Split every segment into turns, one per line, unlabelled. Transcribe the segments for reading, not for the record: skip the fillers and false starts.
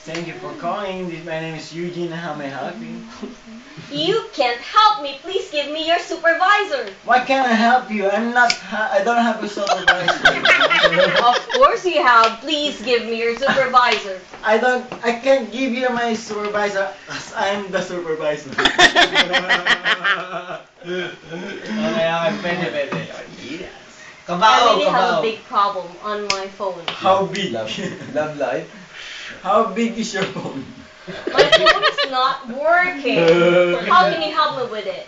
Thank you for calling. My name is Eugene. How may I help you?
You can't help me. Please give me your supervisor.
Why can't I help you? I don't have a supervisor.
Of course you have. Please give me your supervisor.
I can't give you my supervisor as I'm the supervisor.
I really have a big problem on my phone.
How big?
Love life.
How big is your phone?
My phone is not working. How can you help me with it?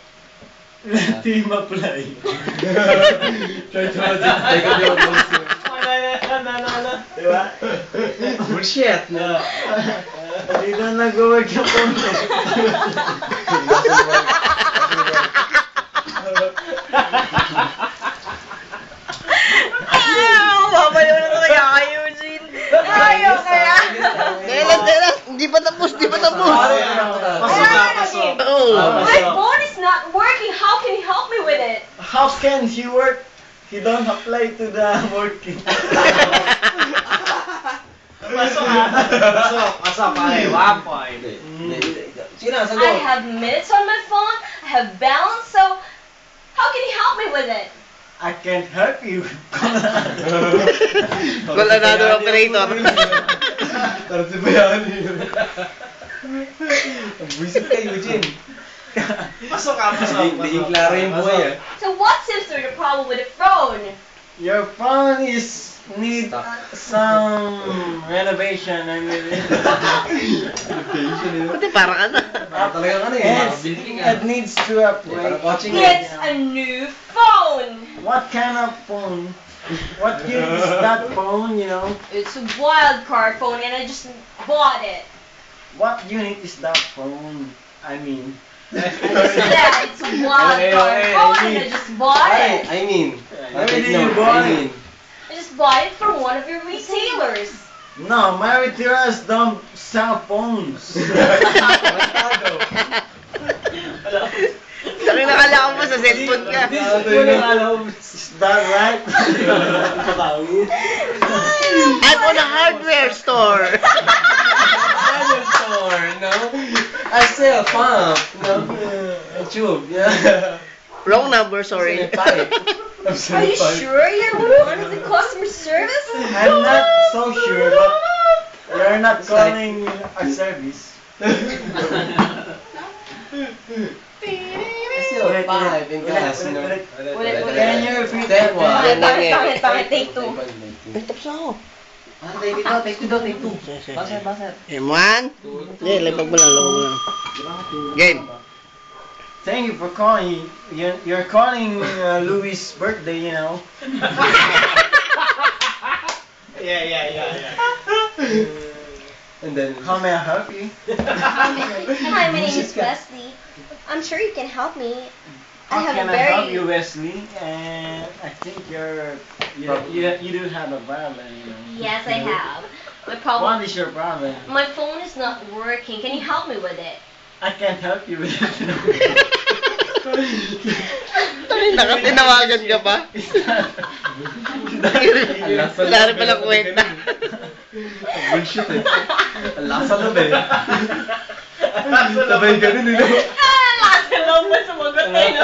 Let him apply.
Try to take a deal
Diba?
Bullshit.
Dito nag-work yung phone.
Babaliw na talaga kay Eugene.
Ayaw kaya.
Tela, hindi pa tapos.
Pasok.
Oo.
My phone is not working. How can you help me with it?
How can he work? He don't apply to the working.
Pasok, pare. 1 point. Sige na,
I
sagot.
have minutes on my phone. I have balance. So how can you help me with it?
I can't help you.
Another operator.
Tarap si Bayani. Buisit ka, Eugene.
Pasok.
Hindi klaro yung buhay eh.
So what seems to be the problem with the phone?
Your phone is need some renovation. I mean,
Pati parang ano.
Talagang ano eh.
it needs to upgrade.
Watching
It's a new phone.
What kind of phone? What unit is that phone? You know,
It's a wild card phone, and I just bought it.
what unit is that phone? I mean,
I just said it's a wild card phone, and I just bought it.
I mean.
Where did you buy it?
I just bought it from one of your retailers.
No, my retailers don't sell phones.
Sabi nakala ko mo sa cellphone ka.
Is that right?
I'm on a hardware store.
No? I sell pump. No? A tube, yeah.
Wrong number, sorry.
Are you sure you're one of the customer service?
I'm not so sure, but you're not calling a service.
I sell 5 in gas, no?
Can you repeat
Take
that?
one.
Bakit, take two.
Tapos ako.
Take two. Baser.
M1. Hindi, labag mo lang. Game.
Thank you for calling. You're calling Louis' birthday, you know. Yeah.
And then,
How may I help you?
Hi, my name is Wesley. I'm sure you can help me. I
How
have
can
a
I help you,
very...
Wesley? And I think you do have a problem, you know.
Yes, I have. My
What
problem...
is your problem?
My phone is not working. Can you help me with it?
I can't help you with it.
Nakatinawagan ka pa? Wala rin pala kwenta.
bullshit eh. Ang lasa na ba eh. Sabay ganun eh, no?
Ah, lasa lang ba sumagot eh, no?